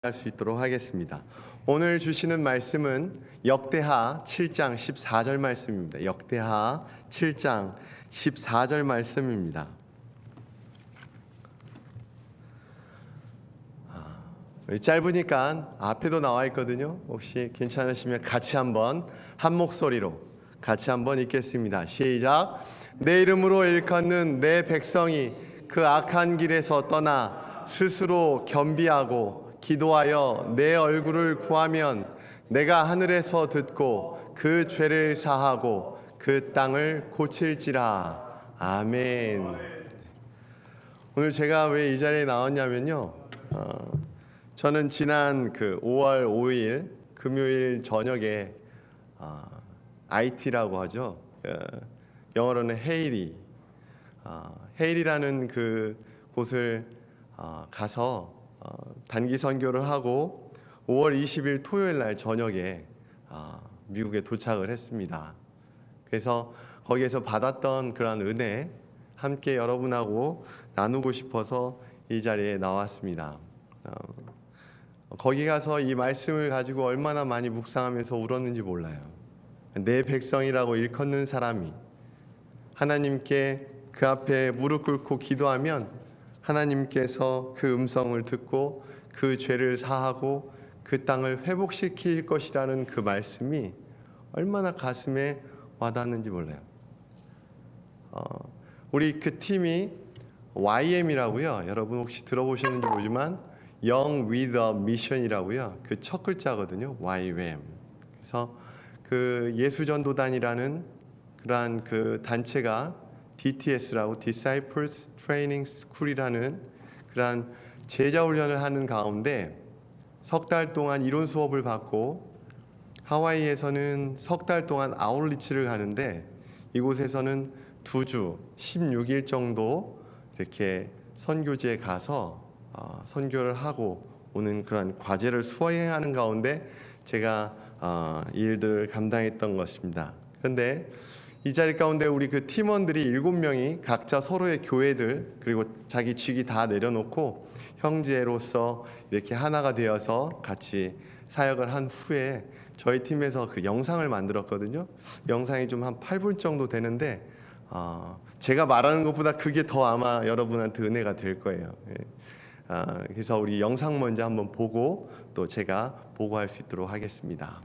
할 수 있도록 하겠습니다. 오늘 주시는 말씀은 역대하 7장 14절 말씀입니다. 역대하 7장 14절 말씀입니다. 짧으니까 앞에도 나와 있거든요. 혹시 괜찮으시면 같이 한번 한 목소리로 같이 한번 읽겠습니다. 시작. 내 이름으로 일컫는 내 백성이 그 악한 길에서 떠나 스스로 겸비하고 기도하여 내 얼굴을 구하면 내가 하늘에서 듣고 그 죄를 사하고 그 땅을 고칠지라. 아멘. 오늘 제가 왜 이 자리에 나왔냐면요, 저는 지난 5월 5일 금요일 저녁에 IT라고 하죠. 영어로는 헤일이라는 그 곳을 가서 단기 선교를 하고 5월 20일 토요일 날 저녁에 미국에 도착을 했습니다. 그래서 거기에서 받았던 그러한 은혜 함께 여러분하고 나누고 싶어서 이 자리에 나왔습니다. 거기 가서 이 말씀을 가지고 얼마나 많이 묵상하면서 울었는지 몰라요. 내 백성이라고 일컫는 사람이 하나님께 그 앞에 무릎 꿇고 기도하면 하나님께서 그 음성을 듣고 그 죄를 사하고 그 땅을 회복시킬 것이라는 그 말씀이 얼마나 가슴에 와닿는지 몰라요. 우리 그 팀이 YM이라고요. 여러분 혹시 들어보셨는지 모르지만 Young with a Mission이라고요. 그 첫 글자거든요. YM. 그래서 그 예수전도단이라는 그러한 그 단체가 DTS라고 Disciples Training School이라는 그러한 제자 훈련을 하는 가운데 석 달 동안 이론 수업을 받고 하와이에서는 석 달 동안 아웃리치를 가는데 이곳에서는 2주 16일 정도 이렇게 선교지에 가서 선교를 하고 오는 그런 과제를 수행하는 가운데 제가 이 일들을 감당했던 것입니다. 그런데 이 자리 가운데 우리 그 팀원들이 7명이 각자 서로의 교회들 그리고 자기 직위 다 내려놓고 형제로서 이렇게 하나가 되어서 같이 사역을 한 후에 저희 팀에서 그 영상을 만들었거든요. 영상이 좀 한 8분 정도 되는데 제가 말하는 것보다 그게 더 아마 여러분한테 은혜가 될 거예요. 그래서 우리 영상 먼저 한번 보고 또 제가 보고할 수 있도록 하겠습니다.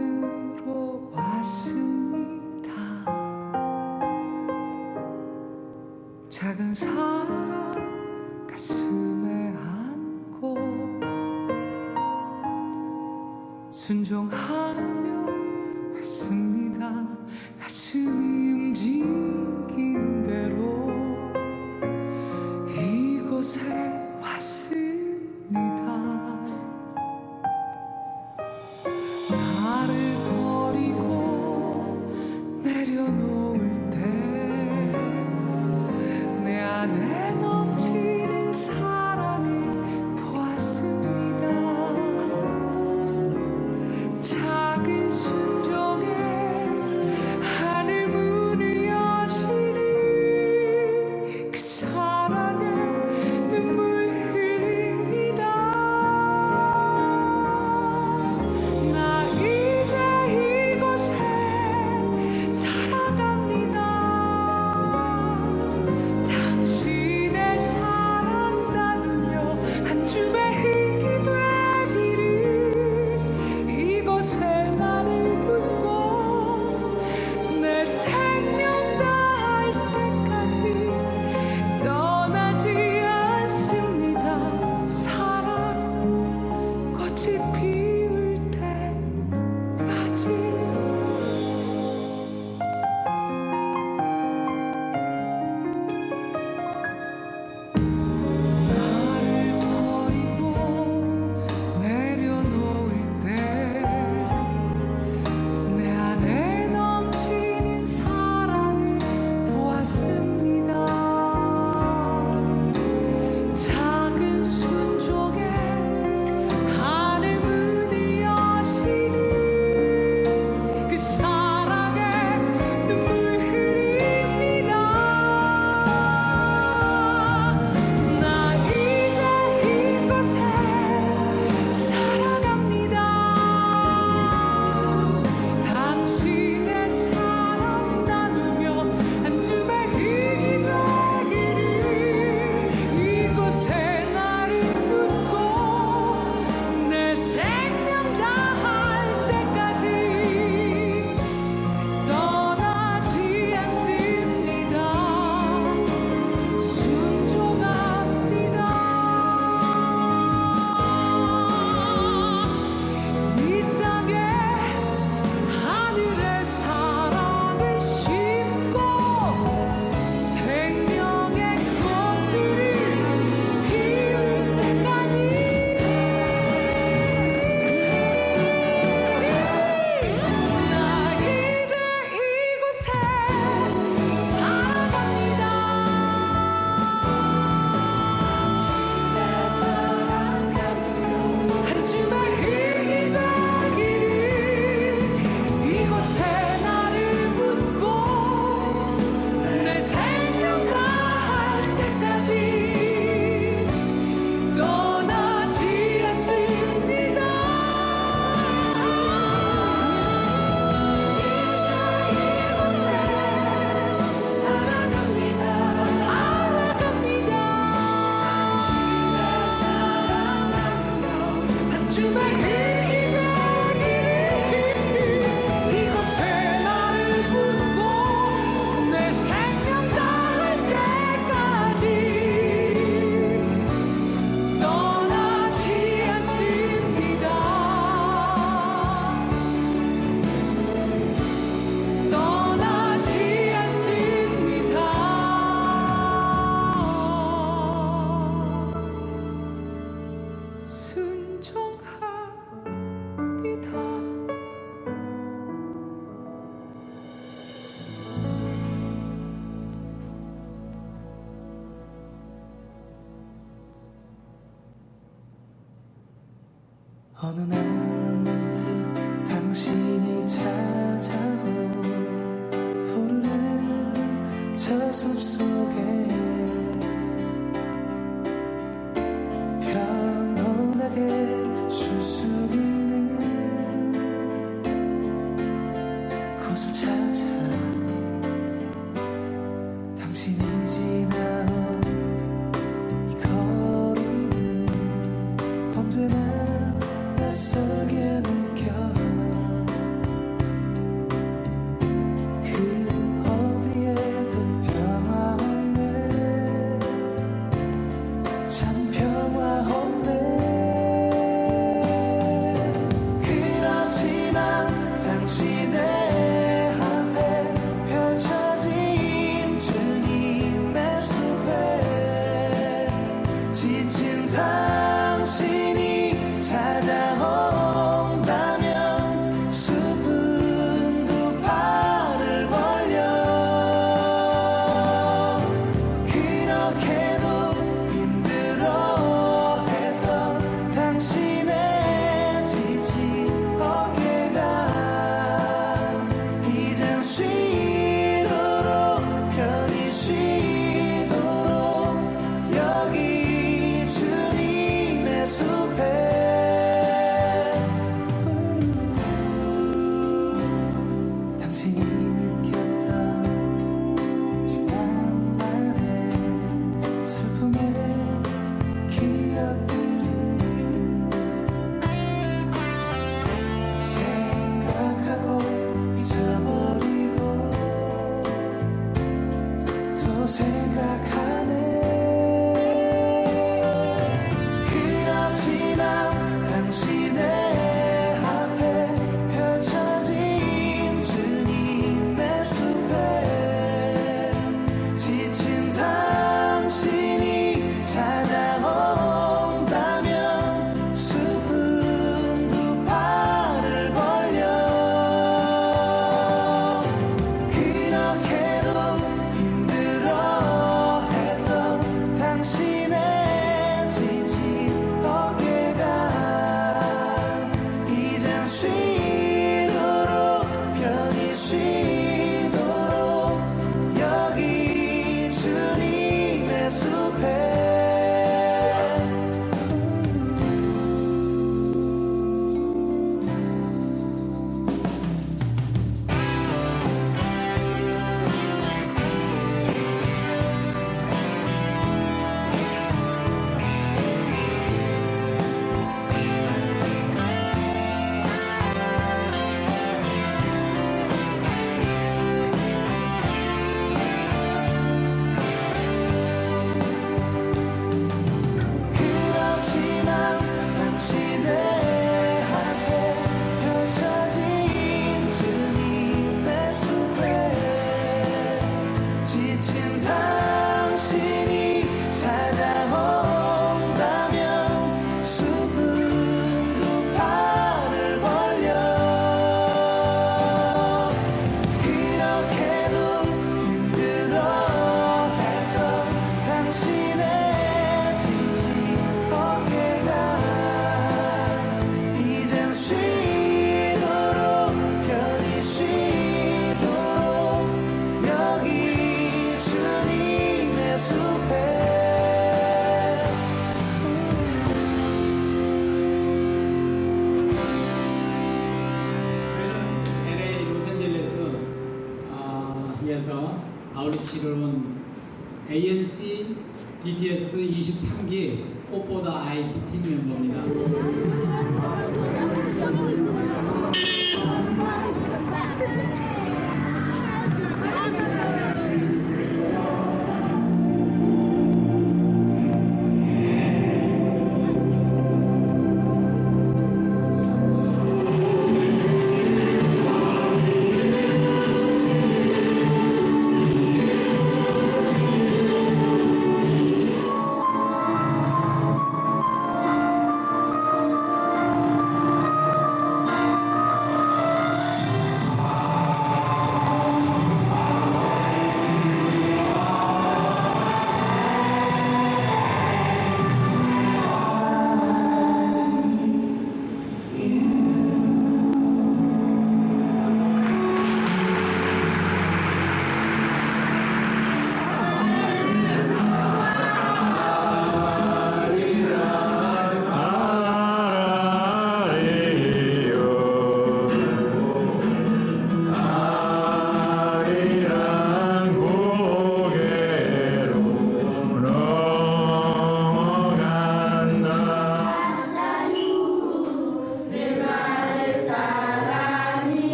빈손으로 왔습니다. 작은 사랑 가슴에 안고 순종하며 왔습니다. 가슴이 움직이는 대로 이곳에 왔습니다. 나를 버리고 내려놓을 때 내 안에 넘치는 사랑을 보았습니다. 작은 순종에 하늘 문을 여시니 그 사랑에 눈물 흘립니다. 나 이제 이곳에 살아간다. 어느 날 문득 당신이 찾아온 푸르른 저 숲속에 평온하게 쉴 수 있는 곳을 찾아 당신이 지나온 이 거리는 언제나 낯설게 느껴 그 어디에도 평화 없네 참 평화 없네 그렇지만 당신의 앞에 펼쳐진 주님의 숲에 지친 당신이 찾아온다면 숲은 두 팔을 벌려 그렇게도 힘들어했던 당신의 지친 어깨가 이젠 쉬도록 편히 쉬도록 여기 주님의 숲에 당신이 느꼈던 지난날의 슬픔의 기억들을 생각하고 잊어버리고 또 생각하네 그렇지만 당신의 앞에 펼쳐진 주님의 숲에 지친 당신이 찾아온다면 숲은 두 팔을 벌려 그렇게도 힘들어했던 당신의 지친 어깨가 이젠 쉬도록 편히 쉬도록 여기 주님의 숲에 그렇지만 당신의 앞에 펼쳐진 주님의 숲에 지친 당신이 찾아온다면 숲은 두 팔을 벌려 그렇게도 힘들어했던 당신의 지친 어깨가 이젠 쉬도록 편히 쉬도록 여기 주님의 숲에 저희는 LA 로스앤젤레스에서 아우리치를 온 ANC DTS 23기 꽃보다 IT 팀 멤버입니다.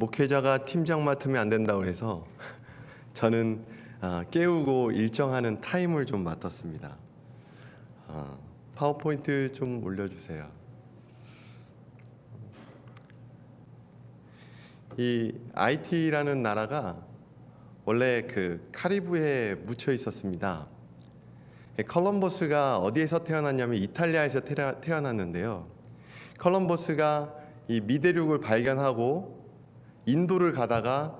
목회자가 팀장 맡으면 안 된다고 해서 저는 깨우고 일정하는 타임을 좀 맡았습니다. 파워포인트 좀 올려주세요. 이 IT라는 나라가 원래 그 카리브해에 묻혀 있었습니다. 컬럼버스가 어디에서 태어났냐면 이탈리아에서 태어났는데요. 컬럼버스가 이 미대륙을 발견하고 인도를 가다가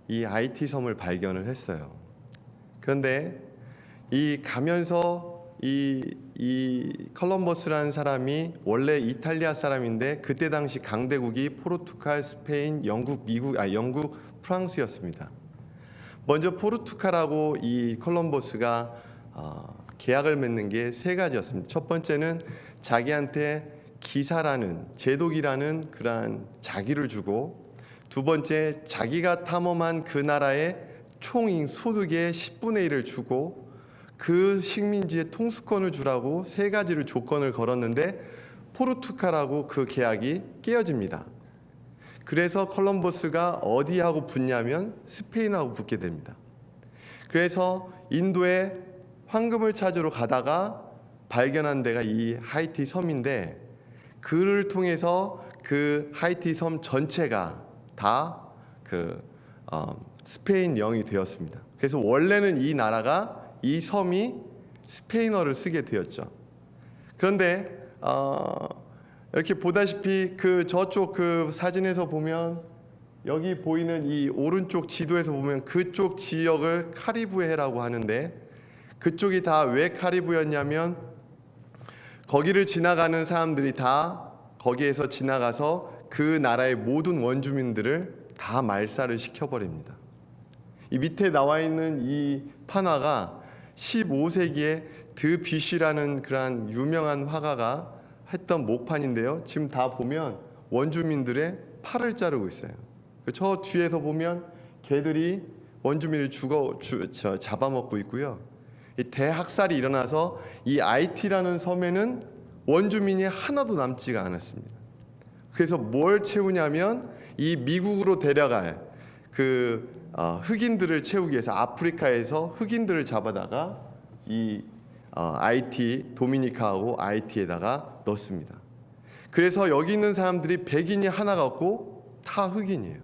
이 IT 섬을 발견을 했어요. 그런데 이 가면서 이 컬럼버스라는 사람이 원래 이탈리아 사람인데 그때 당시 강대국이 포르투갈, 스페인, 영국, 영국, 프랑스였습니다. 먼저 포르투갈하고 이 컬럼버스가 계약을 맺는 게 세 가지였습니다. 첫 번째는 자기한테 기사라는 제독이라는 그러한 자기를 주고, 두 번째 자기가 탐험한 그 나라의 총 소득의 10분의 1을 주고 그 식민지의 통수권을 주라고 세 가지를 조건을 걸었는데 포르투갈하고 그 계약이 깨어집니다. 그래서 컬럼버스가 어디하고 붙냐면 스페인하고 붙게 됩니다. 그래서 인도에 황금을 찾으러 가다가 발견한 데가 이 하이티 섬인데, 그를 통해서 그 하이티 섬 전체가 다 그 스페인 영이 되었습니다. 그래서 원래는 이 나라가 이 섬이 스페인어를 쓰게 되었죠. 그런데 이렇게 보다시피 그 저쪽 그 사진에서 보면 여기 보이는 이 오른쪽 지도에서 보면 그쪽 지역을 카리브해라고 하는데, 그쪽이 다 왜 카리브였냐면 거기를 지나가는 사람들이 다 거기에서 지나가서 그 나라의 모든 원주민들을 다 말살을 시켜버립니다. 이 밑에 나와 있는 이 판화가 15세기에 드뷔시라는 그러한 유명한 화가가 했던 목판인데요. 지금 다 보면 원주민들의 팔을 자르고 있어요. 저 뒤에서 보면 개들이 원주민을 잡아먹고 있고요. 이 대학살이 일어나서 이 IT라는 섬에는 원주민이 하나도 남지가 않았습니다. 그래서 뭘 채우냐면 이 미국으로 데려갈 그 흑인들을 채우기 위해서 아프리카에서 흑인들을 잡아다가 이 IT 도미니카하고 IT에다가 넣습니다. 그래서 여기 있는 사람들이 백인이 하나가 없고 다 흑인이에요.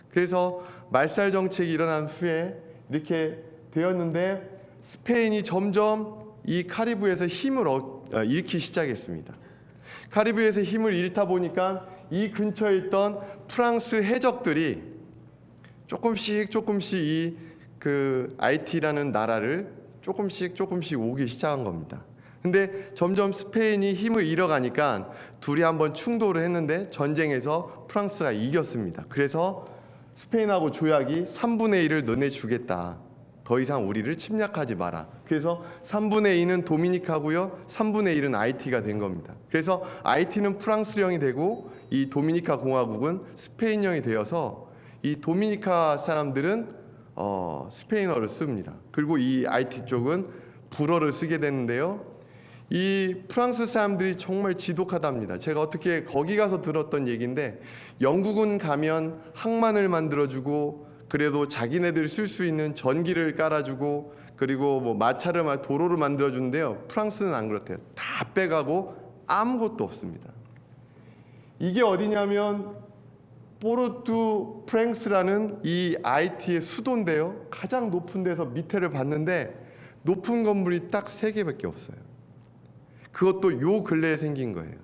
그래서 말살 정책이 일어난 후에 이렇게 되었는데, 스페인이 점점 이 카리브에서 힘을 잃기 시작했습니다. 카리브에서 힘을 잃다 보니까 이 근처에 있던 프랑스 해적들이 조금씩 이 그 IT라는 나라를 조금씩 오기 시작한 겁니다. 근데 점점 스페인이 힘을 잃어가니까 둘이 한번 충돌을 했는데 전쟁에서 프랑스가 이겼습니다. 그래서 스페인하고 조약이 3분의 1을 너네 주겠다. 더 이상 우리를 침략하지 마라. 그래서 3분의 2는 도미니카고요, 3분의 1은 IT가 된 겁니다. 그래서 IT는 프랑스령이 되고 이 도미니카 공화국은 스페인령이 되어서 이 도미니카 사람들은 스페인어를 씁니다. 그리고 이 IT 쪽은 불어를 쓰게 되는데요. 이 프랑스 사람들이 정말 지독하답니다. 제가 어떻게 거기 가서 들었던 얘기인데, 영국은 가면 항만을 만들어주고, 그래도 자기네들 쓸 수 있는 전기를 깔아주고, 그리고 뭐 마차를 도로를 만들어주는데요. 프랑스는 안 그렇대요. 다 빼가고 아무것도 없습니다. 이게 어디냐면 포르투 프랑스라는 이 IT의 수도인데요. 가장 높은 데서 밑에를 봤는데 높은 건물이 딱 3개밖에 없어요. 그것도 요 근래에 생긴 거예요.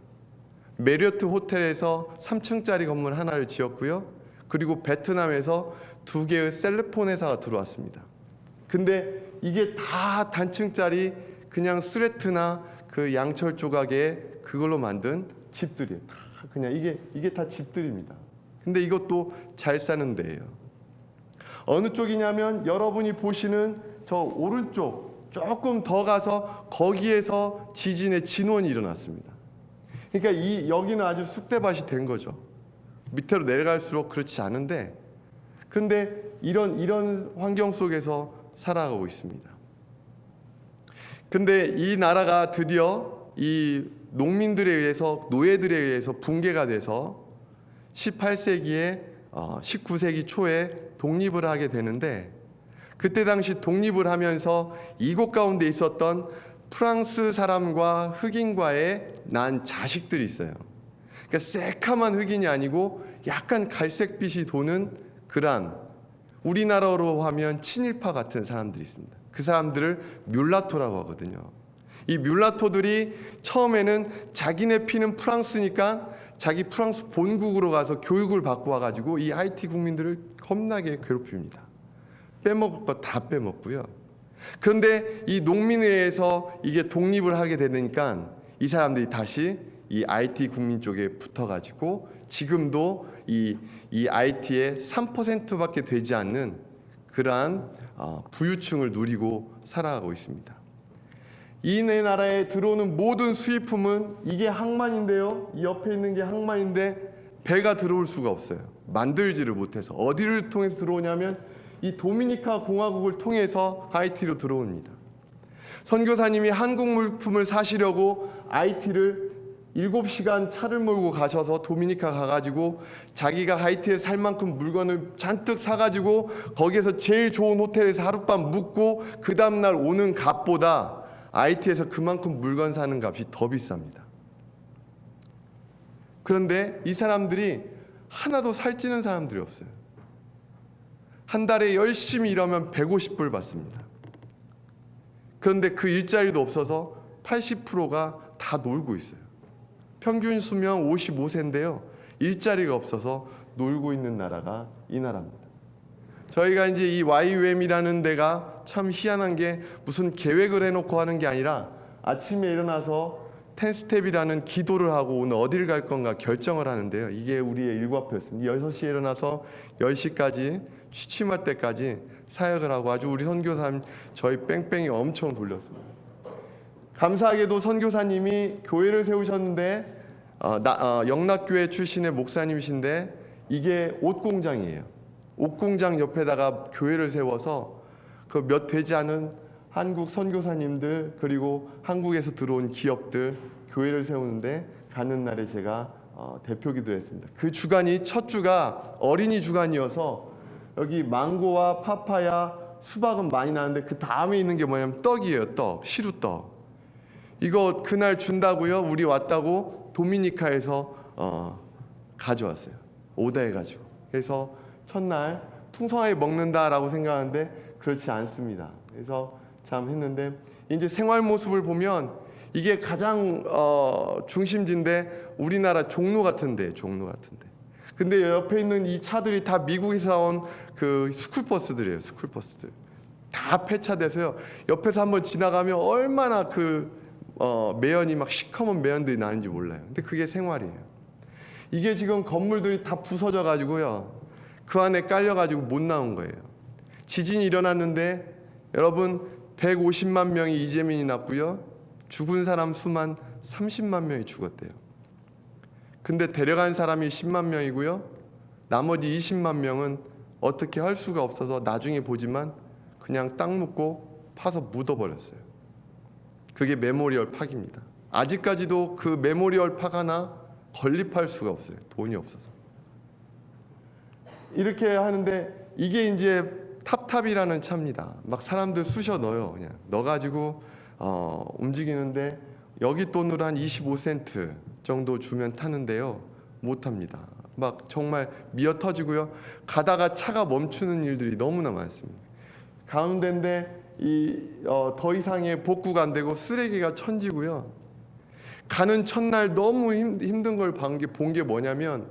메리어트 호텔에서 3층짜리 건물 하나를 지었고요. 그리고 베트남에서 2개의 셀폰 회사가 들어왔습니다. 근데 이게 다 단층짜리 그냥 스레트나 그 양철 조각에 그걸로 만든 집들이에요. 다 그냥 이게 다 집들입니다. 근데 이것도 잘 사는 데예요. 어느 쪽이냐면 여러분이 보시는 저 오른쪽 조금 더 가서 거기에서 지진의 진원이 일어났습니다. 그러니까 여기는 아주 쑥대밭이 된 거죠. 밑으로 내려갈수록 그렇지 않은데, 근데 이런 환경 속에서 살아가고 있습니다. 근데 이 나라가 드디어 이 농민들에 의해서, 노예들에 의해서 붕괴가 돼서 18세기에 19세기 초에 독립을 하게 되는데, 그때 당시 독립을 하면서 이곳 가운데 있었던 프랑스 사람과 흑인과의 난 자식들이 있어요. 그러니까 새카만 흑인이 아니고 약간 갈색빛이 도는 그런, 우리나라로 하면 친일파 같은 사람들이 있습니다. 그 사람들을 뮬라토라고 하거든요. 이 뮬라토들이 처음에는 자기네 피는 프랑스니까 자기 프랑스 본국으로 가서 교육을 받고 와가지고 이 하이티 국민들을 겁나게 괴롭힙니다. 빼먹을 거 다 빼먹고요. 그런데 이 농민회에서 이게 독립을 하게 되니까 이 사람들이 다시 이 IT 국민 쪽에 붙어가지고 지금도 이 IT의 3%밖에 되지 않는 그러한 부유층을 누리고 살아가고 있습니다. 이 네 나라에 들어오는 모든 수입품은 이게 항만인데요. 이 옆에 있는 게 항만인데 배가 들어올 수가 없어요. 만들지를 못해서. 어디를 통해서 들어오냐면 이 도미니카 공화국을 통해서 하이티로 들어옵니다. 선교사님이 한국 물품을 사시려고 하이티를 7시간 차를 몰고 가셔서 도미니카 가가지고 자기가 하이티에 살 만큼 물건을 잔뜩 사가지고 거기에서 제일 좋은 호텔에서 하룻밤 묵고 그 다음날 오는 값보다 하이티에서 그만큼 물건 사는 값이 더 비쌉니다. 그런데 이 사람들이 하나도 살찌는 사람들이 없어요. 한 달에 열심히 일하면 150불 받습니다. 그런데 그 일자리도 없어서 80%가 다 놀고 있어요. 평균 수명 55세인데요. 일자리가 없어서 놀고 있는 나라가 이 나라입니다. 저희가 이제 이 YUM이라는 데가 참 희한한 게 무슨 계획을 해놓고 하는 게 아니라 아침에 일어나서 10스텝이라는 기도를 하고 오늘 어딜 갈 건가 결정을 하는데요. 이게 우리의 일과표였습니다. 6시에 일어나서 10시까지 취침할 때까지 사역을 하고 아주 우리 선교사님 저희 뺑뺑이 엄청 돌렸습니다. 감사하게도 선교사님이 교회를 세우셨는데 영락교회 출신의 목사님이신데 이게 옷공장이에요. 옷공장 옆에다가 교회를 세워서 그 몇 되지 않은 한국 선교사님들 그리고 한국에서 들어온 기업들 교회를 세우는데 가는 날에 제가 대표 기도했습니다. 그 주간이 첫 주가 어린이 주간이어서 여기 망고와 파파야 수박은 많이 나는데 그 다음에 있는 게 뭐냐면 떡이에요. 떡, 시루떡. 이거 그날 준다고요? 우리 왔다고 도미니카에서 가져왔어요. 오다해가지고. 그래서 첫날 풍성하게 먹는다라고 생각하는데 그렇지 않습니다. 그래서 참 했는데 이제 생활 모습을 보면 이게 가장 중심지인데 우리나라 종로 같은데. 근데 옆에 있는 이 차들이 다 미국에서 온 그 스쿨버스들이에요. 스쿨버스들. 다 폐차돼서요. 옆에서 한번 지나가면 얼마나 그 매연이 막 시커먼 매연들이 나는지 몰라요. 근데 그게 생활이에요. 이게 지금 건물들이 다 부서져 가지고요. 그 안에 깔려 가지고 못 나온 거예요. 지진이 일어났는데 여러분 150만 명이 이재민이 났고요. 죽은 사람 수만 30만 명이 죽었대요. 근데 데려간 사람이 10만 명이고요. 나머지 20만 명은 어떻게 할 수가 없어서 나중에 보지만 그냥 땅 묻고 파서 묻어버렸어요. 그게 메모리얼 팍입니다. 아직까지도 그 메모리얼 팍 하나 건립할 수가 없어요. 돈이 없어서. 이렇게 하는데 이게 이제 탑탑이라는 차입니다. 막 사람들 쑤셔 넣어요. 그냥 넣어가지고 움직이는데 여기 돈으로 한 25센트 정도 주면 타는데요. 못 탑니다. 막 정말 미어 터지고요. 가다가 차가 멈추는 일들이 너무나 많습니다. 가운데인데 더 이상의 복구가 안 되고 쓰레기가 천지고요. 가는 첫날 너무 힘든 걸 본 게 뭐냐면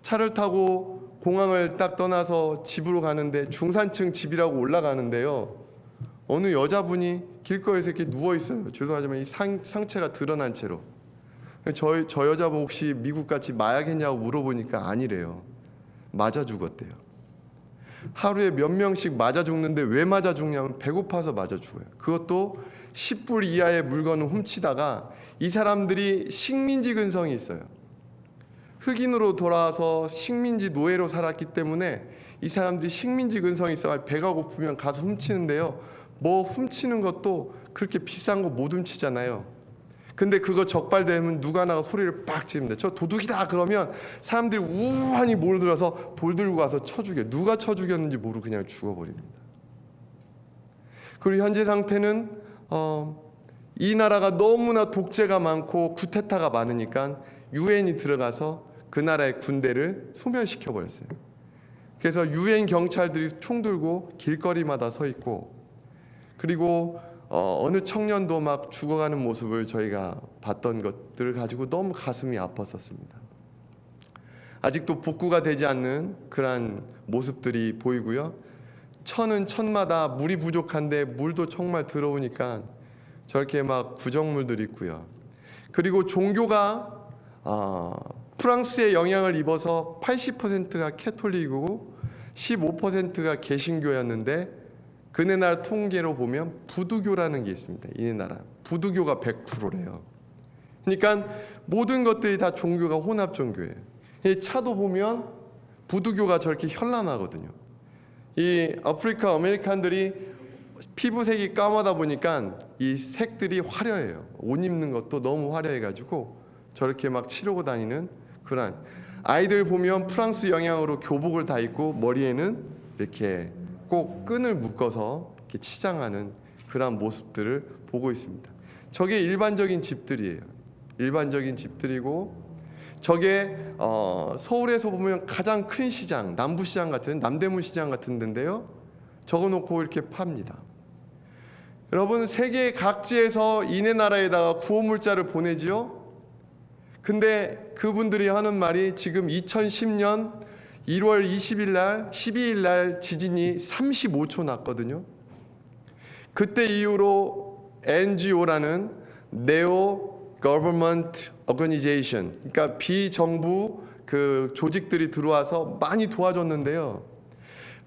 차를 타고 공항을 딱 떠나서 집으로 가는데 중산층 집이라고 올라가는데요. 어느 여자분이 길거리에서 이렇게 누워 있어요. 죄송하지만 이 상체가 드러난 채로. 저 여자분 혹시 미국 같이 마약했냐고 물어보니까 아니래요. 맞아 죽었대요. 하루에 몇 명씩 맞아 죽는데 왜 맞아 죽냐면 배고파서 맞아 죽어요. 그것도 10불 이하의 물건을 훔치다가 이 사람들이 식민지 근성이 있어요. 흑인으로 돌아와서 식민지 노예로 살았기 때문에 이 사람들이 식민지 근성이 있어 배가 고프면 가서 훔치는데요. 뭐 훔치는 것도 그렇게 비싼 거 못 훔치잖아요. 근데 그거 적발되면 누가 나가 소리를 빡 지릅니다. 저 도둑이다 그러면 사람들이 우환히 몰려들어서 돌 들고 가서 쳐 죽여요. 누가 쳐 죽였는지 모르고 그냥 죽어버립니다. 그리고 현재 상태는 이 나라가 너무나 독재가 많고 쿠데타가 많으니까 유엔이 들어가서 그 나라의 군대를 소멸시켜 버렸어요. 그래서 유엔 경찰들이 총 들고 길거리마다 서 있고, 그리고 어느 청년도 막 죽어가는 모습을 저희가 봤던 것들을 가지고 너무 가슴이 아팠었습니다. 아직도 복구가 되지 않는 그러한 모습들이 보이고요. 천은 천마다 물이 부족한데 물도 정말 들어오니까 저렇게 막 구정물들이 있고요. 그리고 종교가 프랑스의 영향을 입어서 80%가 캐톨릭이고 15%가 개신교였는데 그네 나라 통계로 보면 부두교라는 게 있습니다. 이네 나라 부두교가 100%래요. 그러니까 모든 것들이 다 종교가 혼합 종교예요. 이 차도 보면 부두교가 저렇게 현란하거든요. 이 아프리카 아메리칸들이 피부색이 까마다 보니까 이 색들이 화려해요. 옷 입는 것도 너무 화려해가지고 저렇게 막 치르고 다니는 그런, 아이들 보면 프랑스 영향으로 교복을 다 입고 머리에는 이렇게 꼭 끈을 묶어서 이렇게 치장하는 그런 모습들을 보고 있습니다. 저게 일반적인 집들이에요. 일반적인 집들이고, 저게 서울에서 보면 가장 큰 시장, 남부시장 같은, 남대문 시장 같은 데인데요. 적어놓고 이렇게 팝니다. 여러분, 세계 각지에서 이네 나라에다가 구호물자를 보내지요. 근데 그분들이 하는 말이 지금 2010년 1월 20일 날, 12일 날 지진이 35초 났거든요. 그때 이후로 NGO라는 Neo Government Organization, 그러니까 비정부 그 조직들이 들어와서 많이 도와줬는데요.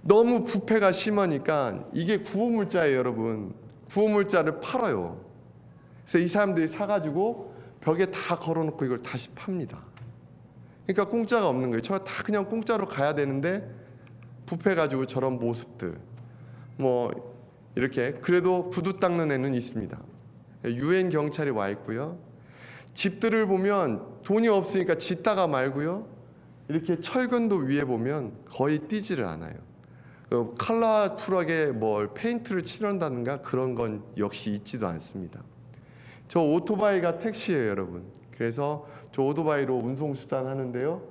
너무 부패가 심하니까 이게 구호물자예요, 여러분. 구호물자를 팔아요. 그래서 이 사람들이 사가지고 벽에 다 걸어놓고 이걸 다시 팝니다. 그러니까 공짜가 없는 거예요. 저 다 그냥 공짜로 가야 되는데 부패가지고 저런 모습들, 뭐 이렇게 그래도 구두 닦는 애는 있습니다. 유엔 경찰이 와 있고요. 집들을 보면 돈이 없으니까 짓다가 말고요. 이렇게 철근도 위에 보면 거의 띄지를 않아요. 컬러풀하게 뭘 페인트를 칠한다든가 그런 건 역시 있지도 않습니다. 저 오토바이가 택시예요, 여러분. 그래서 저 오토바이로 운송수단 하는데요.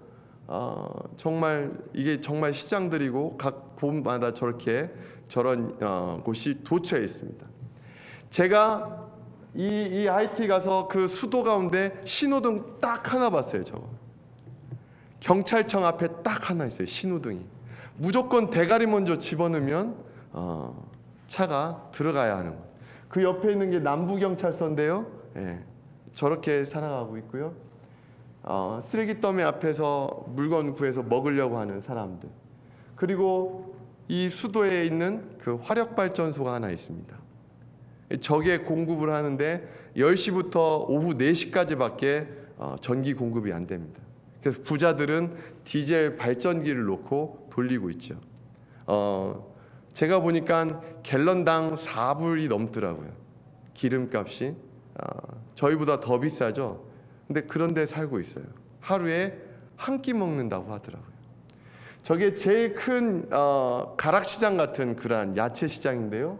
정말 이게 정말 시장들이고 각 곳마다 저렇게 저런 곳이 도처에 있습니다. 제가 이 하이티 가서 그 수도 가운데 신호등 딱 하나 봤어요. 저거 경찰청 앞에 딱 하나 있어요. 신호등이 무조건 대가리 먼저 집어넣으면 차가 들어가야 하는 거예요. 그 옆에 있는 게 남부경찰서인데요. 예, 저렇게 살아가고 있고요. 쓰레기 더미 앞에서 물건 구해서 먹으려고 하는 사람들. 그리고 이 수도에 있는 그 화력발전소가 하나 있습니다. 저게 공급을 하는데 10시부터 오후 4시까지밖에 전기 공급이 안 됩니다. 그래서 부자들은 디젤 발전기를 놓고 돌리고 있죠. 제가 보니까 갤런당 4불이 넘더라고요. 기름값이. 저희보다 더 비싸죠. 근데 그런 데 살고 있어요. 하루에 한 끼 먹는다고 하더라고요. 저게 제일 큰 가락시장 같은 그러한 야채 시장인데요.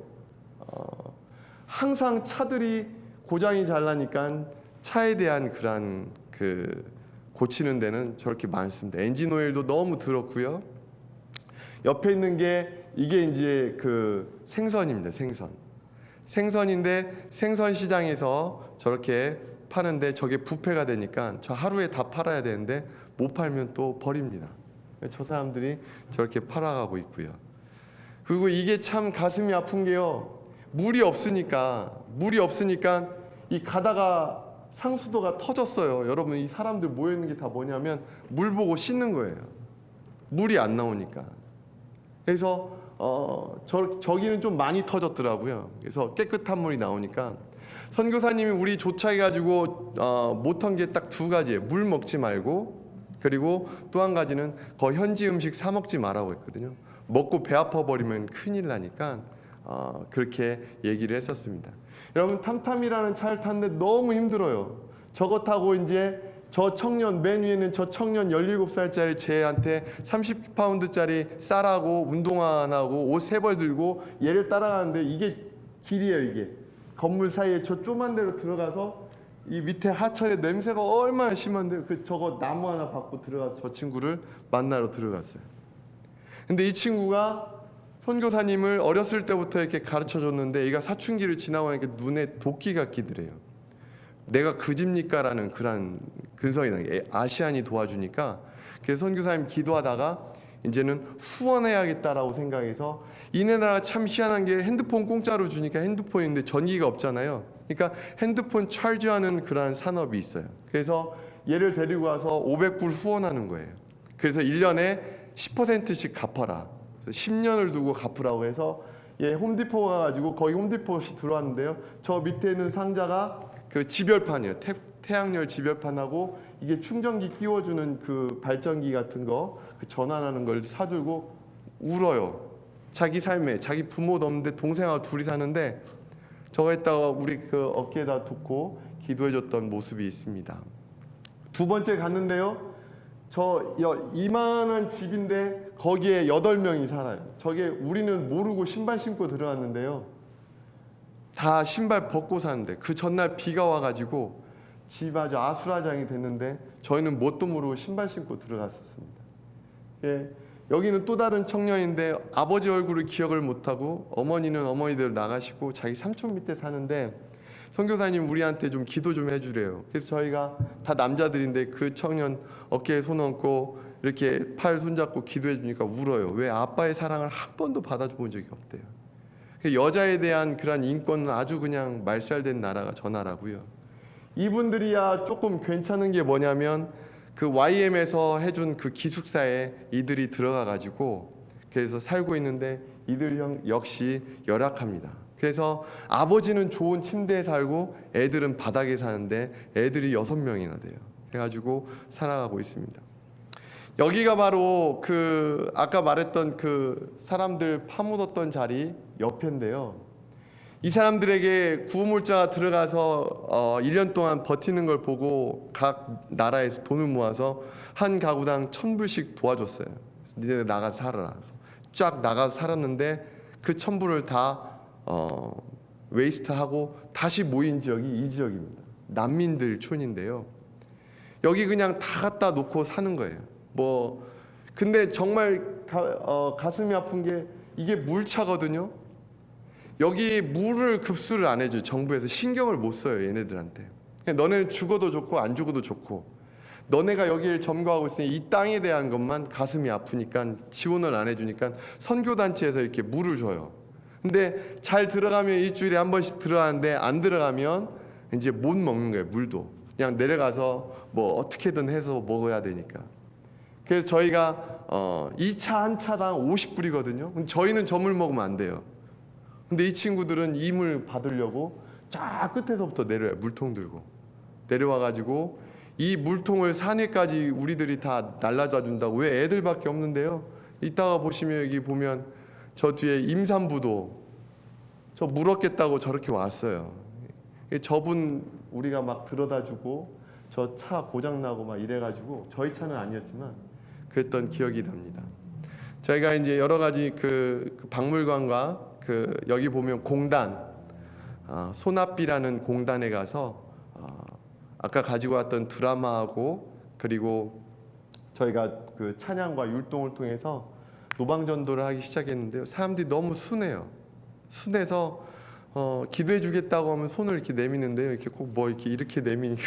항상 차들이 고장이 잘 나니까 차에 대한 그러한 그 고치는 데는 저렇게 많습니다. 엔진 오일도 너무 더럽고요. 옆에 있는 게 이게 이제 그 생선입니다. 생선인데 생선 시장에서 저렇게 파는데 저게 부패가 되니까 저 하루에 다 팔아야 되는데 못 팔면 또 버립니다. 저 사람들이 저렇게 팔아가고 있고요. 그리고 이게 참 가슴이 아픈 게요. 물이 없으니까 이 가다가 상수도가 터졌어요. 여러분, 이 사람들 모여 있는 게 다 뭐냐면 물 보고 씻는 거예요. 물이 안 나오니까. 그래서 저기는 좀 많이 터졌더라고요. 그래서 깨끗한 물이 나오니까 선교사님이 우리 조차해가지고 못한 게 딱 2가지예요. 물 먹지 말고, 그리고 또 한 가지는 현지 음식 사 먹지 말라고 했거든요. 먹고 배 아파 버리면 큰일 나니까 그렇게 얘기를 했었습니다. 여러분 탐탐이라는 차를 탔는데 너무 힘들어요. 저거 타고 이제 저 청년 맨 위에는 저 청년 17살짜리 쟤한테 30파운드짜리 쌀하고 운동화 안 하고 옷 3벌 들고 얘를 따라가는데 이게 길이에요. 이게 건물 사이에 저 조그만 데로 들어가서 이 밑에 하천에 냄새가 얼마나 심한데 저거 나무 하나 받고 들어가서 저 친구를 만나러 들어갔어요. 근데 이 친구가 선교사님을 어렸을 때부터 이렇게 가르쳐 줬는데 얘가 사춘기를 지나고 나니까 눈에 도끼가 끼더래요. 내가 그 집니까라는 그런 근성이 나는 게 아시안이 도와주니까 그래서 선교사님 기도하다가 이제는 후원해야겠다라고 생각해서 이네 나라 참 희한한 게 핸드폰 공짜로 주니까 핸드폰인데 전기가 없잖아요. 그러니까 핸드폰 charge하는 그런 산업이 있어요. 그래서 얘를 데리고 와서 500불 후원하는 거예요. 그래서 1년에 10%씩 갚아라. 10년을 두고 갚으라고 해서 얘 홈디포 가가지고 거기 홈디포시 들어왔는데요. 저 밑에 있는 상자가 그 지별판이에요. 태양열 지별판하고 이게 충전기 끼워주는 그 발전기 같은 거 그 전환하는 걸 사주고 울어요. 자기 삶에 자기 부모도 없는데 동생하고 둘이 사는데 저거 했다가 우리 그 어깨에다 놓고 기도해줬던 모습이 있습니다. 두 번째 갔는데요. 저 이만한 집인데 거기에 8명이 살아요. 저게 우리는 모르고 신발 신고 들어갔는데요. 다 신발 벗고 사는데 그 전날 비가 와가지고 집 아주 아수라장이 됐는데 저희는 뭣도 모르고 신발 신고 들어갔었습니다. 예, 여기는 또 다른 청년인데 아버지 얼굴을 기억을 못하고 어머니는 어머니대로 나가시고 자기 삼촌 밑에 사는데 선교사님 우리한테 좀 기도 좀 해주래요. 그래서 저희가 다 남자들인데 그 청년 어깨에 손 얹고 이렇게 팔 손잡고 기도해 주니까 울어요. 왜 아빠의 사랑을 한 번도 받아본 적이 없대요. 여자에 대한 그런 인권은 아주 그냥 말살된 나라가 저 나라고요. 이분들이야 조금 괜찮은 게 뭐냐면 그 YM에서 해준 그 기숙사에 이들이 들어가 가지고 그래서 살고 있는데 이들 역시 열악합니다. 그래서 아버지는 좋은 침대에 살고 애들은 바닥에 사는데 애들이 6명이나 돼요. 해가지고 살아가고 있습니다. 여기가 바로 그 아까 말했던 그 사람들 파묻었던 자리 옆인데요. 이 사람들에게 구호물자가 들어가서 1년 동안 버티는 걸 보고 각 나라에서 돈을 모아서 한 가구당 1,000불씩 도와줬어요. 니네 나가서 살아라. 쫙 나가서 살았는데 그 1,000불을 다 웨이스트하고 다시 모인 지역이 이 지역입니다. 난민들 촌인데요. 여기 그냥 다 갖다 놓고 사는 거예요. 뭐 근데 정말 가슴이 아픈 게 이게 물차거든요. 여기 물을 급수를 안 해줘요. 정부에서 신경을 못 써요. 얘네들한테. 너네는 죽어도 좋고 안 죽어도 좋고 너네가 여기를 점거하고 있으니 이 땅에 대한 것만 가슴이 아프니까 지원을 안 해주니까 선교단체에서 이렇게 물을 줘요. 근데 잘 들어가면 일주일에 한 번씩 들어가는데 안 들어가면 이제 못 먹는 거예요. 물도 그냥 내려가서 뭐 어떻게든 해서 먹어야 되니까. 그래서 저희가 2차 한 차당 50불이거든요. 저희는 저 물 먹으면 안 돼요. 근데 이 친구들은 이 물 받으려고 쫙 끝에서부터 내려와요. 물통 들고 내려와가지고 이 물통을 산에까지 우리들이 다 날라다 준다고. 왜? 애들밖에 없는데요. 이따가 보시면 여기 보면 저 뒤에 임산부도 저 물 얻겠다고 저렇게 왔어요. 저분 우리가 막 들어다주고 저 차 고장나고 막 이래가지고 저희 차는 아니었지만 그랬던 기억이 납니다. 저희가 이제 여러 가지 그 박물관과 그 여기 보면 공단 소납비라는 공단에 가서 아까 가지고 왔던 드라마하고 그리고 저희가 그 찬양과 율동을 통해서 노방전도를 하기 시작했는데요. 사람들이 너무 순해요. 순해서 기도해 주겠다고 하면 손을 이렇게 내미는데요. 이렇게 꼭 뭐 이렇게 내미니까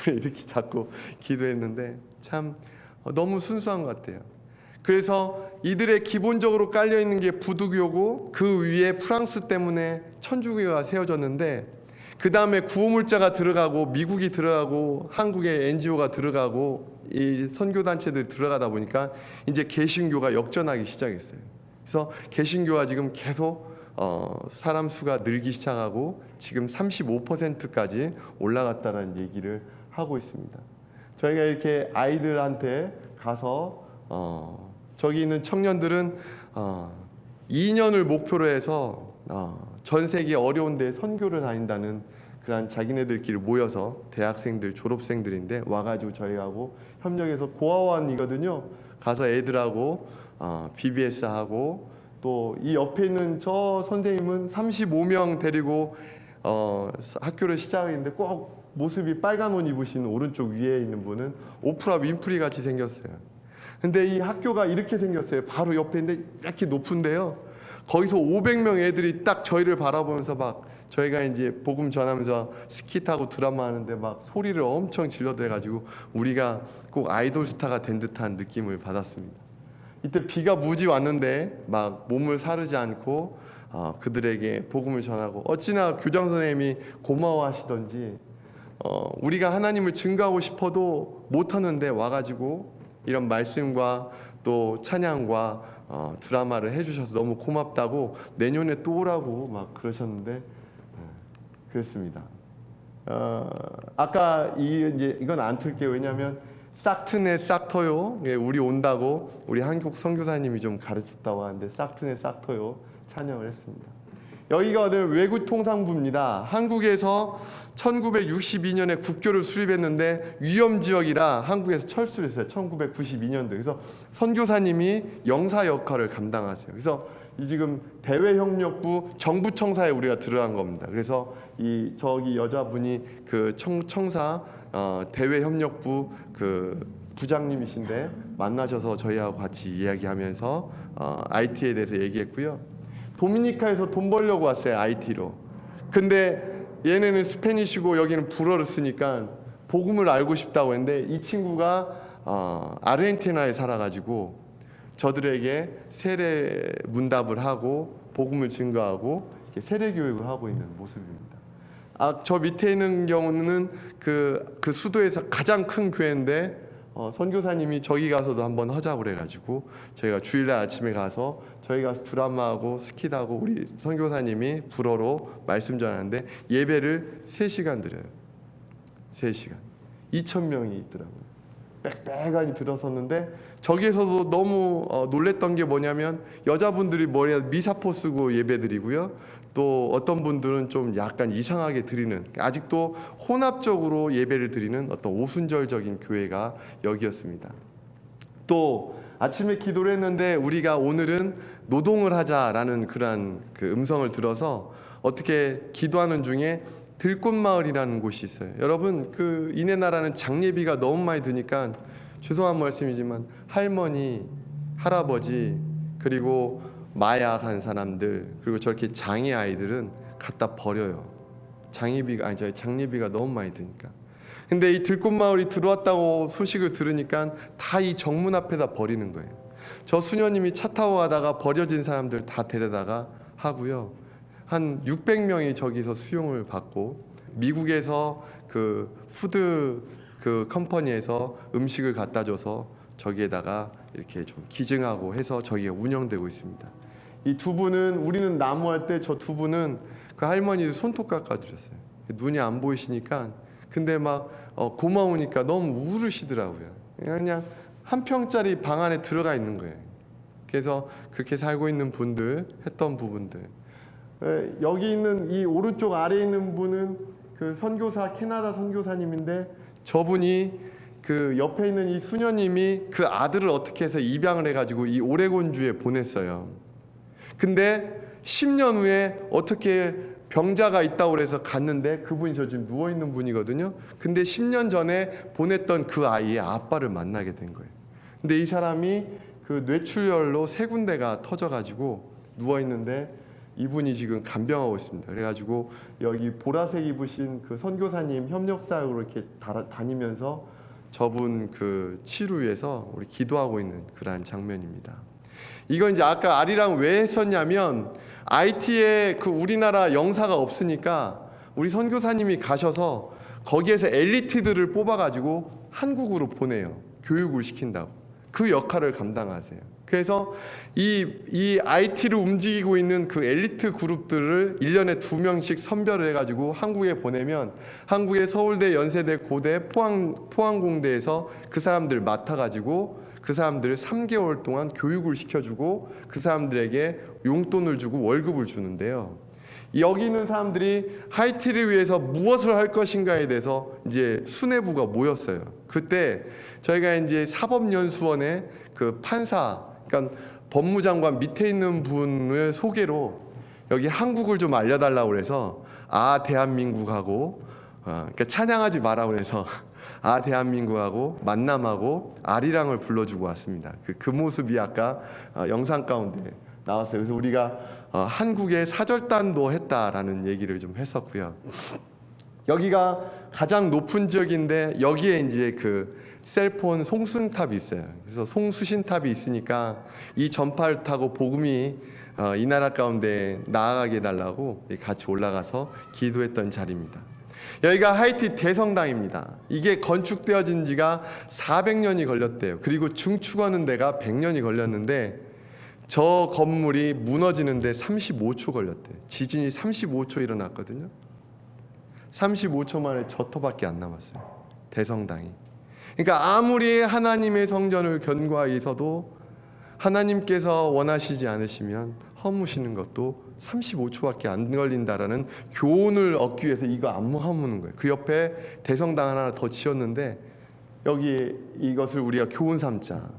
우리 이렇게 잡고 기도했는데 참 너무 순수한 것 같아요. 그래서 이들의 기본적으로 깔려 있는 게 부두교고 그 위에 프랑스 때문에 천주교가 세워졌는데 그 다음에 구호물자가 들어가고 미국이 들어가고 한국의 NGO가 들어가고 이 선교단체들 들어가다 보니까 이제 개신교가 역전하기 시작했어요. 그래서 개신교가 지금 계속 사람 수가 늘기 시작하고 지금 35%까지 올라갔다는 얘기를 하고 있습니다. 저희가 이렇게 아이들한테 가서 저기 있는 청년들은 2년을 목표로 해서 전 세계 어려운 데 선교를 다닌다는 그런 자기네들끼리 모여서 대학생들, 졸업생들인데 와가지고 저희하고 협력해서 고아원이거든요. 가서 애들하고 BBS 하고 또 이 옆에 있는 저 선생님은 35명 데리고 학교를 시작했는데 꼭 모습이 빨간 옷 입으신 오른쪽 위에 있는 분은 오프라 윈프리 같이 생겼어요. 근데 이 학교가 이렇게 생겼어요. 바로 옆에 있는데 이렇게 높은데요. 거기서 500명 애들이 딱 저희를 바라보면서 막 저희가 이제 복음 전하면서 스키 타고 드라마 하는데 막 소리를 엄청 질러대가지고 우리가 꼭 아이돌 스타가 된 듯한 느낌을 받았습니다. 이때 비가 무지 왔는데 막 몸을 사르지 않고 그들에게 복음을 전하고 어찌나 교장 선생님이 고마워하시던지 우리가 하나님을 증거하고 싶어도 못하는데 와가지고 이런 말씀과 또 찬양과 드라마를 해주셔서 너무 고맙다고 내년에 또 오라고 막 그러셨는데 그랬습니다. 아까 이건 안 틀게요. 왜냐하면 싹트네 싹터요. 예, 우리 온다고 우리 한국 선교사님이 좀 가르쳤다고 하는데 싹트네 싹터요 찬양을 했습니다. 여기가 오늘 외국통상부입니다. 한국에서 1962년에 국교를 수립했는데 위험지역이라 한국에서 철수를 했어요. 1992년도. 그래서 선교사님이 영사 역할을 감당하세요. 그래서 이 지금 대외협력부 정부청사에 우리가 들어간 겁니다. 그래서 저기 여자분이 그 청사 대외협력부 그 부장님이신데 만나셔서 저희하고 같이 이야기하면서 IT에 대해서 얘기했고요. 도미니카에서 돈 벌려고 왔어요. IT로. 근데 얘네는 스페니쉬고 여기는 불어를 쓰니까 복음을 알고 싶다고 했는데 이 친구가 아르헨티나에 살아가지고 저들에게 세례 문답을 하고 복음을 증거하고 세례 교육을 하고 있는 모습입니다. 저 밑에 있는 경우는 그 수도에서 가장 큰 교회인데 선교사님이 저기 가서도 한번 하자고 그래가지고 저희가 주일날 아침에 가서 저희 가서 드라마하고 스키하고 우리 선교사님이 불어로 말씀 전하는데 예배를 3시간 드려요. 3시간 2,000명이 있더라고요. 빽빽하니 들어섰는데 저기에서도 너무 놀랬던 게 뭐냐면 여자분들이 머리에 미사포 쓰고 예배드리고요. 또 어떤 분들은 좀 약간 이상하게 드리는 아직도 혼합적으로 예배를 드리는 어떤 오순절적인 교회가 여기였습니다. 또 아침에 기도를 했는데 우리가 오늘은 노동을 하자라는 그런 그 음성을 들어서 어떻게 기도하는 중에 들꽃마을이라는 곳이 있어요. 여러분 그 이내나라는 장례비가 너무 많이 드니까 죄송한 말씀이지만 할머니, 할아버지 그리고 마약한 사람들 그리고 저렇게 장애 아이들은 갖다 버려요. 장례비가 너무 많이 드니까. 근데 이 들꽃마을이 들어왔다고 소식을 들으니까 다 이 정문 앞에다 버리는 거예요. 저 수녀님이 차 타고 가다가 버려진 사람들 다 데려다가 하고요. 한 600명이 저기서 수용을 받고 미국에서 그 푸드 그 컴퍼니에서 음식을 갖다 줘서 저기에다가 이렇게 좀 기증하고 해서 저기가 운영되고 있습니다. 이 두 분은 우리는 나무할 때 저 두 분은 그 할머니들 손톱 깎아드렸어요. 눈이 안 보이시니까 근데 막 고마우니까 너무 우르시더라고요. 그냥 한 평짜리 방 안에 들어가 있는 거예요. 그래서 그렇게 살고 있는 분들 했던 부분들 여기 있는 이 오른쪽 아래에 있는 분은 그 선교사 캐나다 선교사님인데 저분이 그 옆에 있는 이 수녀님이 그 아들을 어떻게 해서 입양을 해가지고 이 오레곤주에 보냈어요. 근데 10년 후에 어떻게 병자가 있다고 그래서 갔는데 그분이 저 지금 누워있는 분이거든요. 근데 10년 전에 보냈던 그 아이의 아빠를 만나게 된 거예요. 근데 이 사람이 그 뇌출혈로 3군데가 터져가지고 누워있는데 이분이 지금 간병하고 있습니다. 그래가지고 여기 보라색 입으신 그 선교사님 협력사역으로 이렇게 다니면서 저분 그 치료 위해서 우리 기도하고 있는 그러한 장면입니다. 이건 이제 아까 아리랑 왜 했었냐면 IT에 그 우리나라 영사가 없으니까 우리 선교사님이 가셔서 거기에서 엘리트들을 뽑아가지고 한국으로 보내요. 교육을 시킨다고. 그 역할을 감당하세요. 그래서 이 IT를 움직이고 있는 그 엘리트 그룹들을 1년에 2명씩 선별을 해가지고 한국에 보내면 한국의 서울대, 연세대, 고대, 포항공대에서 그 사람들 맡아가지고 그 사람들을 3개월 동안 교육을 시켜주고 그 사람들에게 용돈을 주고 월급을 주는데요. 여기 있는 사람들이 하이티를 위해서 무엇을 할 것인가에 대해서 이제 수뇌부가 모였어요. 그때 저희가 이제 사법연수원의 그 판사, 그러니까 법무장관 밑에 있는 분을 소개로 여기 한국을 좀 알려달라고 그래서 대한민국하고 그러니까 찬양하지 마라 그래서 대한민국하고 만남하고 아리랑을 불러주고 왔습니다. 그 모습이 아까 영상 가운데 나왔어요. 그래서 우리가 한국의 사절단도 했다라는 얘기를 좀 했었고요. 여기가 가장 높은 지역인데 여기에 이제 그 셀폰 송수신탑이 있어요. 그래서 송수신탑이 있으니까 이 전파를 타고 복음이 이 나라 가운데 나아가게 해달라고 같이 올라가서 기도했던 자리입니다. 여기가 하이티 대성당입니다. 이게 건축되어진 지가 400년이 걸렸대요. 그리고 중축하는 데가 100년이 걸렸는데 저 건물이 무너지는데 35초 걸렸대요. 지진이 35초 일어났거든요. 35초 만에 저 터밖에 안 남았어요. 대성당이. 그러니까 아무리 하나님의 성전을 견고하게 하나님께서 원하시지 않으시면 허무시는 것도 35초밖에 안 걸린다라는 교훈을 얻기 위해서 이거 안 허무는 거예요. 그 옆에 대성당 하나 더 지었는데 여기 이것을 우리가 교훈 삼자.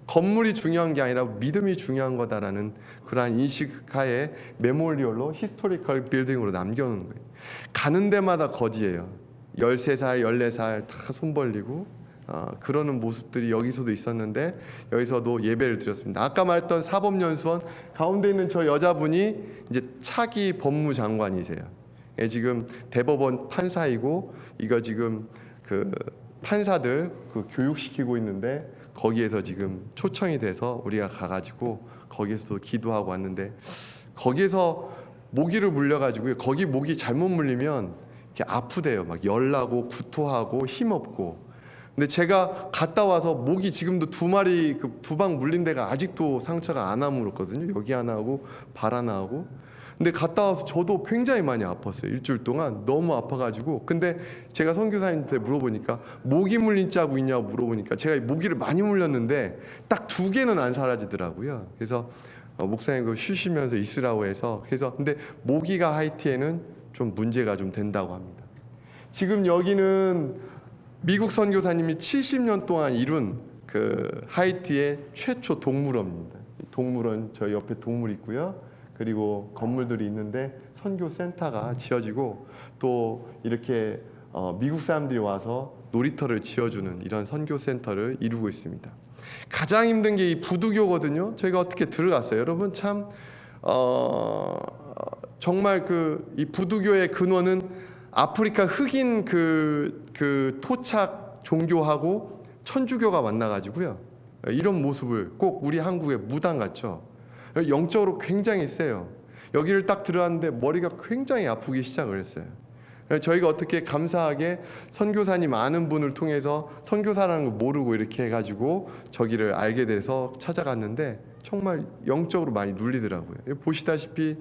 건물이 중요한 게 아니라 믿음이 중요한 거다라는 그러한 인식하에 메모리얼로 히스토리컬 빌딩으로 남겨놓는 거예요. 가는 데마다 거지예요. 13살, 14살 다 손 벌리고 그러는 모습들이 여기서도 있었는데 여기서도 예배를 드렸습니다. 아까 말했던 사법연수원 가운데 있는 저 여자분이 이제 차기 법무장관이세요. 지금 대법원 판사이고 이거 지금 그 판사들 그 교육시키고 있는데 거기에서 지금 초청이 돼서 우리가 가가지고 거기에서도 기도하고 왔는데 거기에서 모기를 물려가지고 거기 모기 잘못 물리면 이렇게 아프대요. 막 열나고 구토하고 힘없고. 근데 제가 갔다 와서 모기 지금도 2마리 그 2방 물린 데가 아직도 상처가 안 아물었거든요. 여기 하나 하고 발 하나 하고. 근데 갔다 와서 저도 굉장히 많이 아팠어요. 일주일 동안 너무 아파가지고. 근데 제가 선교사님한테 물어보니까 모기 물린 자국 있냐고 물어보니까 제가 모기를 많이 물렸는데 딱 2개는 안 사라지더라고요. 그래서 목사님 그거 쉬시면서 있으라고 해서 그래서 근데 모기가 하이티에는 좀 문제가 좀 된다고 합니다. 지금 여기는 미국 선교사님이 70년 동안 이룬 그 하이티의 최초 동물원입니다. 동물원 저 옆에 동물 있고요. 그리고 건물들이 있는데 선교 센터가 지어지고 또 이렇게 미국 사람들이 와서 놀이터를 지어주는 이런 선교 센터를 이루고 있습니다. 가장 힘든 게 이 부두교거든요. 저희가 어떻게 들어갔어요. 여러분 참 정말 이 부두교의 근원은 아프리카 흑인 그 토착 종교하고 천주교가 만나가지고요. 이런 모습을 꼭 우리 한국의 무당 같죠. 영적으로 굉장히 세요. 여기를 딱 들어갔는데 머리가 굉장히 아프기 시작을 했어요. 저희가 어떻게 감사하게 선교사님 아는 분을 통해서 선교사라는 거 모르고 이렇게 해가지고 저기를 알게 돼서 찾아갔는데 정말 영적으로 많이 눌리더라고요. 보시다시피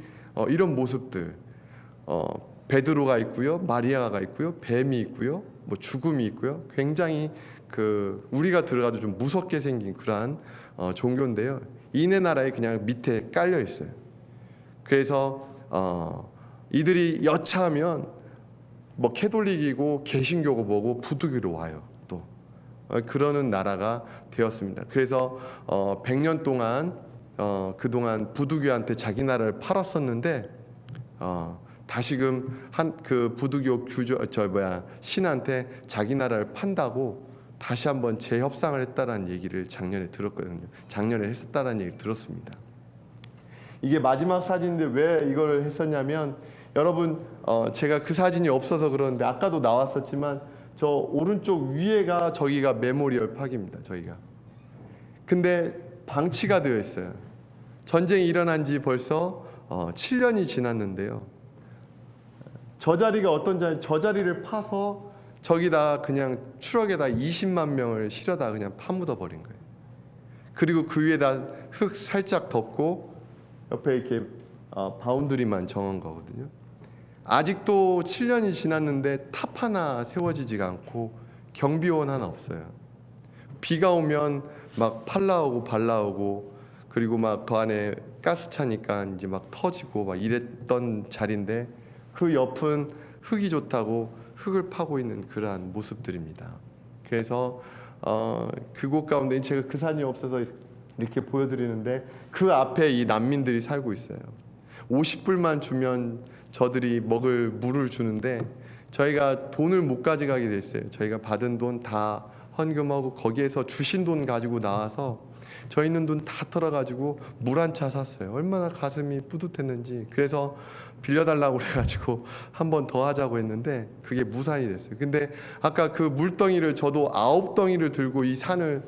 이런 모습들 베드로가 있고요, 마리아가 있고요, 뱀이 있고요, 뭐 죽음이 있고요. 굉장히 우리가 들어가도 좀 무섭게 생긴 그러한 종교인데요. 이네 나라에 그냥 밑에 깔려 있어요. 그래서 이들이 여차하면 뭐 캐톨릭이고 개신교고 뭐고 부두교로 와요. 또 그러는 나라가 되었습니다. 그래서 100년 동안 그동안 부두교한테 자기 나라를 팔았었는데 다시금 그 부두교 신한테 자기 나라를 판다고 다시 한번 재협상을 했다라는 얘기를 작년에 들었거든요. 작년에 했었다라는 얘기를 들었습니다. 이게 마지막 사진인데 왜 이걸 했었냐면 여러분 제가 그 사진이 없어서 그러는데 아까도 나왔었지만 저 오른쪽 위에가 저기가 메모리얼 파크입니다. 저희가. 근데 방치가 되어 있어요. 전쟁이 일어난 지 벌써 7년이 지났는데요. 저 자리가 어떤 자리? 저 자리를 파서 저기다 그냥 추럭에다 20만 명을 실어다 그냥 파묻어 버린 거예요. 그리고 그 위에다 흙 살짝 덮고 옆에 이렇게 바운드리만 정한 거거든요. 아직도 7년이 지났는데 탑 하나 세워지지가 않고 경비원 하나 없어요. 비가 오면 막 팔 나오고 발 나오고 그리고 막 그 안에 가스 차니까 이제 막 터지고 막 이랬던 자리인데 그 옆은 흙이 좋다고 흙을 파고 있는 그러한 모습들입니다. 그래서 그곳 가운데 제가 그 산이 없어서 이렇게 보여드리는데 그 앞에 이 난민들이 살고 있어요. 50불만 주면 저들이 먹을 물을 주는데 저희가 돈을 못 가져가게 됐어요. 저희가 받은 돈 다 헌금하고 거기에서 주신 돈 가지고 나와서 저희 있는 돈 다 털어가지고 물 한 차 샀어요. 얼마나 가슴이 뿌듯했는지. 그래서 빌려달라고 그래가지고 한 번 더 하자고 했는데 그게 무산이 됐어요. 근데 아까 그 물덩이를 저도 9덩이를 들고 이 산을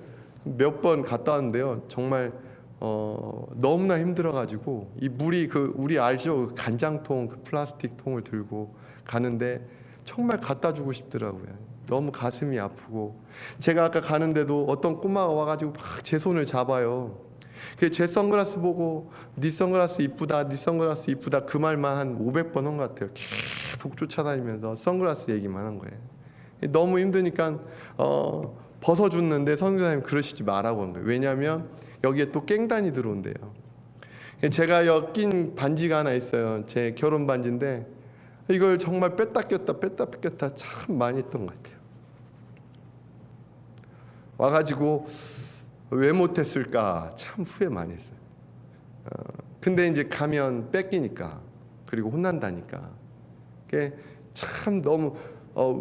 몇 번 갔다 왔는데요. 정말 너무나 힘들어가지고 이 물이 그 우리 알죠? 그 간장통 그 플라스틱 통을 들고 가는데 정말 갖다 주고 싶더라고요. 너무 가슴이 아프고 제가 아까 가는데도 어떤 꼬마가 와가지고 막 제 손을 잡아요. 제 선글라스 보고 네 선글라스 이쁘다, 네 선글라스 이쁘다 그 말만 한 500번 한 것 같아요. 계속 쫓아다니면서 선글라스 얘기만 한 거예요. 너무 힘드니까 벗어줬는데 선교사님 그러시지 말라고 한 거예요. 왜냐하면 여기에 또 깽단이 들어온대요. 제가 엮인 반지가 하나 있어요. 제 결혼 반지인데 이걸 정말 뺐다 꼈다 참 많이 했던 것 같아요. 와가지고 왜 못했을까 참 후회 많이 했어요. 근데 이제 가면 뺏기니까 그리고 혼난다니까 그게 참 너무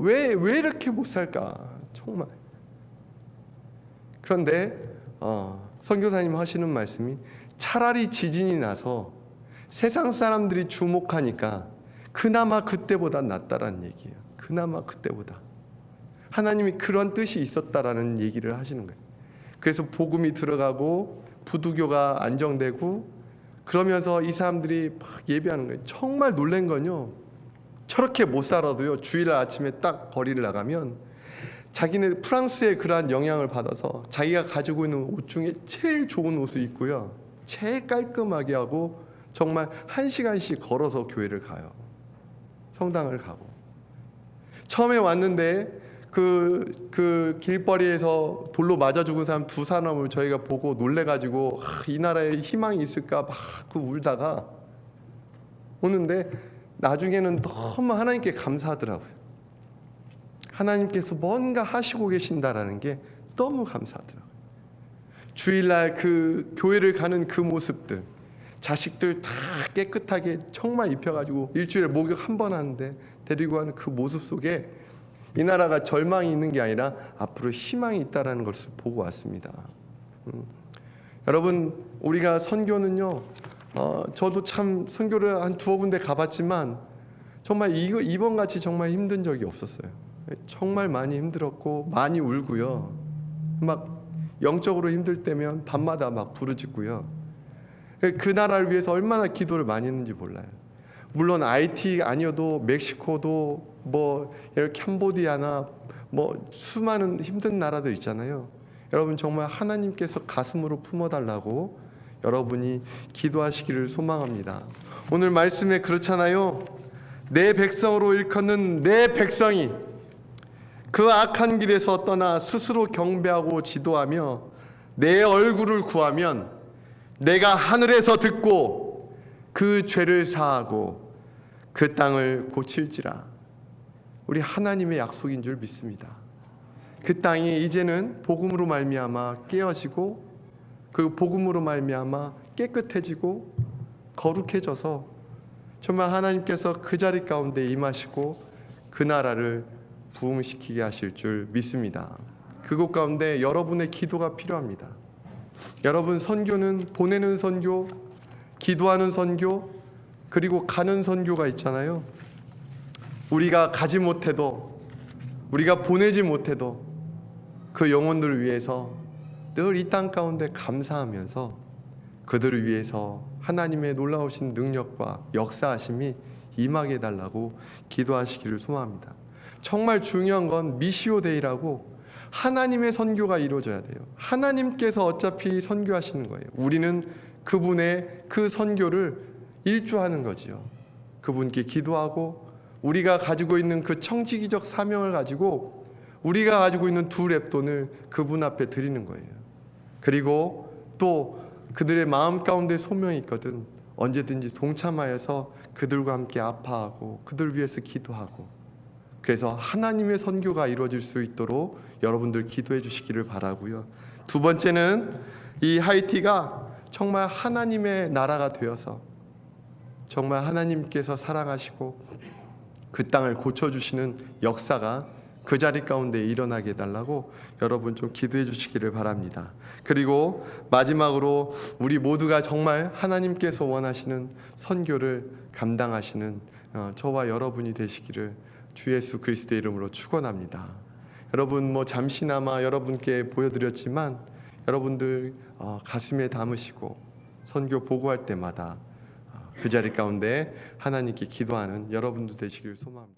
왜 이렇게 못 살까 정말. 그런데 선교사님 하시는 말씀이 차라리 지진이 나서 세상 사람들이 주목하니까 그나마 그때보다 낫다라는 얘기예요. 그나마 그때보다 하나님이 그런 뜻이 있었다라는 얘기를 하시는 거예요. 그래서 복음이 들어가고 부두교가 안정되고 그러면서 이 사람들이 막 예배하는 거예요. 정말 놀란 건요. 저렇게 못 살아도요. 주일 아침에 딱 거리를 나가면 자기네 프랑스의 그러한 영향을 받아서 자기가 가지고 있는 옷 중에 제일 좋은 옷을 입고요. 제일 깔끔하게 하고 정말 1시간씩 걸어서 교회를 가요. 성당을 가고. 처음에 왔는데 그 길거리에서 돌로 맞아 죽은 사람 2 사람을 저희가 보고 놀래가지고 이 나라에 희망이 있을까 막 울다가 오는데 나중에는 너무 하나님께 감사하더라고요. 하나님께서 뭔가 하시고 계신다라는 게 너무 감사하더라고요. 주일날 그 교회를 가는 그 모습들, 자식들 다 깨끗하게 정말 입혀가지고 일주일에 목욕 1번 하는데 데리고 가는 그 모습 속에 이 나라가 절망이 있는 게 아니라 앞으로 희망이 있다라는 것을 보고 왔습니다. 여러분 우리가 선교는요. 저도 참 선교를 한 2군데 가봤지만 정말 이번 같이 정말 힘든 적이 없었어요. 정말 많이 힘들었고 많이 울고요. 막 영적으로 힘들 때면 밤마다 막 부르짖고요. 그 나라를 위해서 얼마나 기도를 많이 했는지 몰라요. 물론 IT 아니어도 멕시코도 뭐 이렇게 캄보디아나 뭐 수많은 힘든 나라들 있잖아요. 여러분 정말 하나님께서 가슴으로 품어달라고 여러분이 기도하시기를 소망합니다. 오늘 말씀에 그렇잖아요. 내 백성으로 일컫는 내 백성이 그 악한 길에서 떠나 스스로 경배하고 지도하며 내 얼굴을 구하면 내가 하늘에서 듣고 그 죄를 사하고 그 땅을 고칠지라. 우리 하나님의 약속인 줄 믿습니다. 그 땅이 이제는 복음으로 말미암아 깨어지고 그 복음으로 말미암아 깨끗해지고 거룩해져서 정말 하나님께서 그 자리 가운데 임하시고 그 나라를 부흥시키게 하실 줄 믿습니다. 그곳 가운데 여러분의 기도가 필요합니다. 여러분 선교는 보내는 선교, 기도하는 선교, 그리고 가는 선교가 있잖아요. 우리가 가지 못해도 우리가 보내지 못해도 그 영혼들을 위해서 늘 이 땅 가운데 감사하면서 그들을 위해서 하나님의 놀라우신 능력과 역사하심이 임하게 해달라고 기도하시기를 소망합니다. 정말 중요한 건 미시오 데이라고 하나님의 선교가 이루어져야 돼요. 하나님께서 어차피 선교하시는 거예요. 우리는 그분의 그 선교를 일조하는 거지요. 그분께 기도하고 우리가 가지고 있는 그 청지기적 사명을 가지고 우리가 가지고 있는 2 랩돈을 그분 앞에 드리는 거예요. 그리고 또 그들의 마음 가운데 소명이 있거든 언제든지 동참하여서 그들과 함께 아파하고 그들 위해서 기도하고, 그래서 하나님의 선교가 이루어질 수 있도록 여러분들 기도해 주시기를 바라고요. 두 번째는 이 하이티가 정말 하나님의 나라가 되어서 정말 하나님께서 사랑하시고 그 땅을 고쳐주시는 역사가 그 자리 가운데 일어나게 해달라고 여러분 좀 기도해 주시기를 바랍니다. 그리고 마지막으로 우리 모두가 정말 하나님께서 원하시는 선교를 감당하시는 저와 여러분이 되시기를 주 예수 그리스도의 이름으로 축원합니다. 여러분 잠시나마 여러분께 보여드렸지만 여러분들 가슴에 담으시고 선교 보고할 때마다 그 자리 가운데 하나님께 기도하는 여러분들 되시길 소망합니다.